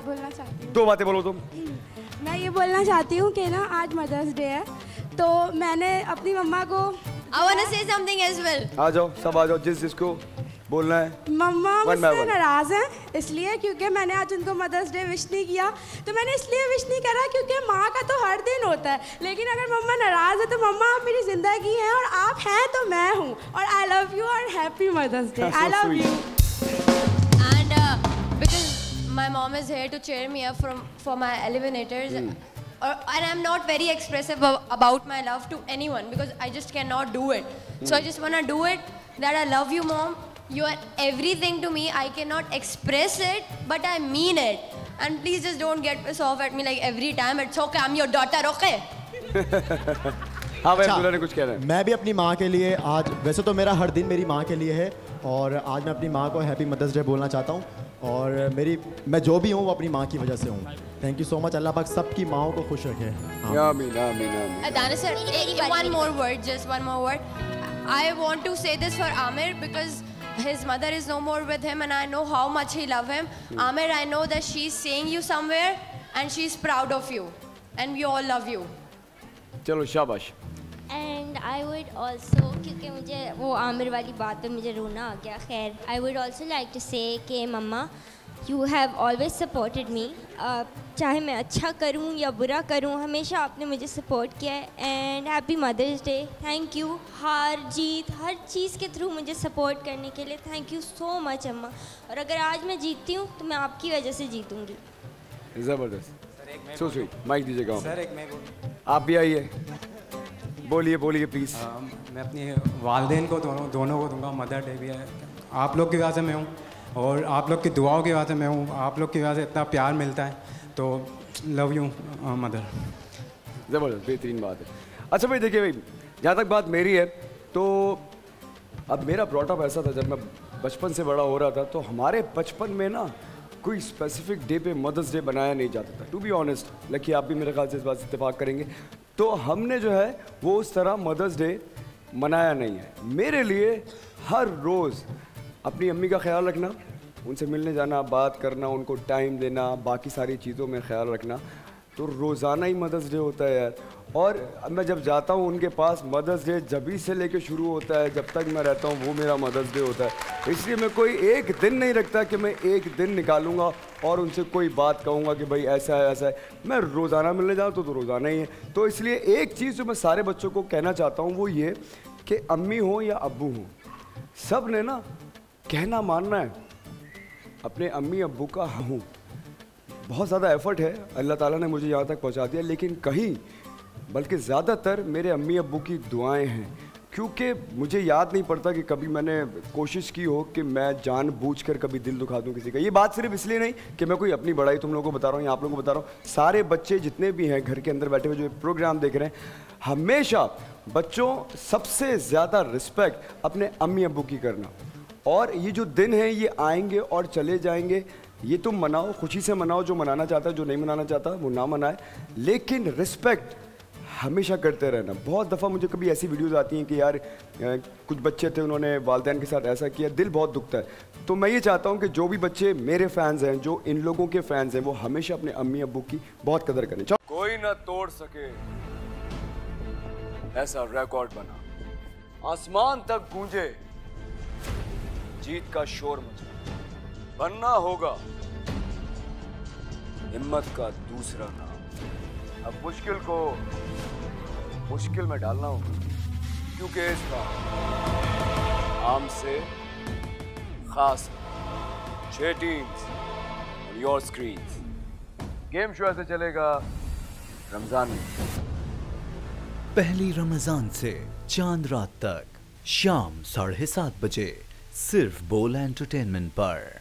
बात बोलना चाहती हूँ। 2 बातें बोलो तुम। मैं ये बोलना चाहती हूँ कि ना आज मदर्स डे है, तो मैंने अपनी मम्मा को I want to say something as well. आ जाओ, सब आ जाओ, जिसको बोलना है। मम्मा One by मुझसे one. नाराज़ हैं इसलिए क्योंकि मैंने आज उनको मदर्स डे विश नहीं किया। तो मैंने इसलिए विश नहीं करा क्योंकि माँ का तो हर दिन होता है, लेकिन अगर मम्मा नाराज़ है तो मम्मा आप मेरी ज़िंदगी हैं और आप हैं तो मैं हूँ, और आई लव यू और happy mother's day. I love you. And because my mom is here to cheer me up for my eliminators, and I'm not very expressive about my love to anyone because I just cannot do it. So I just want to do it, that I love you, Mom. You are everything to me. I cannot express it, but I mean it. And please just don't get pissed off at me like every time. It's okay, I'm your daughter, okay? हाँ भाई, अब्दुल्ला ने कुछ कहना है। मैं भी अपनी माँ के लिए आज, वैसे तो मेरा हर दिन मेरी माँ के लिए है, और आज मैं अपनी माँ को हैप्पी मदर्स डे बोलना चाहता हूँ। और मैं जो भी हूँ वो अपनी माँ की वजह से हूँ। Thank you so much. अल्लाह पाक सबकी माँओं को खुश रखे। आमीन आमीन आमीन। Adana sir, one more word, just one more word. I want to say this for Amir because his mother is no more with him and I know how much he loves him. Amir, I know that she's seeing you somewhere and she's proud of you and we all love you. चलो शाबाश। And I would also, क्योंकि मुझे वो आमिर वाली बात पे मुझे रोना आ गया। खैर, I would also like to say कि मम्मा you have always supported me. चाहे मैं अच्छा करूँ या बुरा करूँ, हमेशा आपने मुझे सपोर्ट किया है। And happy mother's day. Thank you. हार जीत हर चीज़ के थ्रू मुझे सपोर्ट करने के लिए थैंक यू सो मच अम्मा। और अगर आज मैं जीतती हूँ तो मैं आपकी वजह से जीतूँगी। ज़बरदस्त। So sweet. माइक दीजिएगा सर, एक मैं आप भी आइए, बोलिए बोलिए प्लीज़। मैं अपनी वालदेन को दोनों को दूंगा। मदर डे भी है, आप लोग की वजह से मैं हूँ और आप लोग की दुआओं की वजह से मैं हूँ। आप लोग की वजह से इतना प्यार मिलता है, तो लव यू मदर। ज़बरदस्त, बेहतरीन बात है। अच्छा भाई देखिए भाई, जहाँ तक बात मेरी है तो अब मेरा ब्रॉटअप ऐसा था, जब मैं बचपन से बड़ा हो रहा था तो हमारे बचपन में ना कोई स्पेसिफिक डे पे मदर्स डे बनाया नहीं जाता था। टू बी ऑनेस्ट, लकी आप भी मेरे ख्याल से इस बात से इत्तेफाक करेंगे, तो हमने जो है वो उस तरह मदर्स डे मनाया नहीं है। मेरे लिए हर रोज़ अपनी अम्मी का ख्याल रखना, उनसे मिलने जाना, बात करना, उनको टाइम देना, बाकी सारी चीज़ों में ख्याल रखना, तो रोज़ाना ही मदर्स डे होता है यार। और मैं जब जाता हूँ उनके पास, मदर्स डे जभी से लेके शुरू होता है, जब तक मैं रहता हूँ वो मेरा मदर्स डे होता है। इसलिए मैं कोई एक दिन नहीं रखता कि मैं एक दिन निकालूंगा और उनसे कोई बात कहूँगा कि भाई ऐसा है ऐसा है। मैं रोज़ाना मिलने जाऊँ तो रोज़ाना ही है। तो इसलिए एक चीज़ जो मैं सारे बच्चों को कहना चाहता हूँ वो ये कि अम्मी हो या अब्बू हो, सब ने ना कहना मानना है। अपने अम्मी अब्बू का हूँ, बहुत ज़्यादा एफर्ट है, अल्लाह ताला ने मुझे यहाँ तक पहुँचा दिया, लेकिन कहीं बल्कि ज़्यादातर मेरे अम्मी अब्बू की दुआएं हैं। क्योंकि मुझे याद नहीं पड़ता कि कभी मैंने कोशिश की हो कि मैं जानबूझकर कभी दिल दुखा दूं किसी का। ये बात सिर्फ इसलिए नहीं कि मैं कोई अपनी बड़ाई तुम लोगों को बता रहा हूँ या आप लोगों को बता रहा हूँ, सारे बच्चे जितने भी हैं घर के अंदर बैठे हुए जो प्रोग्राम देख रहे हैं, हमेशा बच्चों सबसे ज़्यादा रिस्पेक्ट अपने अम्मी अब्बू की करना। और ये जो दिन है ये आएंगे और चले जाएंगे, ये तुम मनाओ, खुशी से मनाओ, जो मनाना चाहता है, जो नहीं मनाना चाहता वो ना मनाए, लेकिन रिस्पेक्ट हमेशा करते रहना। बहुत दफ़ा मुझे कभी ऐसी वीडियोस आती हैं कि यार कुछ बच्चे थे उन्होंने वालिदैन के साथ ऐसा किया, दिल बहुत दुखता है। तो मैं ये चाहता हूँ कि जो भी बच्चे मेरे फैंस हैं, जो इन लोगों के फैंस हैं, वो हमेशा अपने अम्मी अब्बू की बहुत कदर करें। कोई ना तोड़ सके ऐसा रिकॉर्ड बना, आसमान तक गूंजे, जीत का शोर मचा, बनना होगा हिम्मत का दूसरा नाम। अब मुश्किल को मुश्किल में डालना होगा, क्योंकि इस बार आम से खास 6 टीम्स और योर स्क्रीन्स। गेम शो ऐसे चलेगा रमजान में, पहली रमजान से चांद रात तक शाम 7:30 बजे सिर्फ बोल एंटरटेनमेंट पर।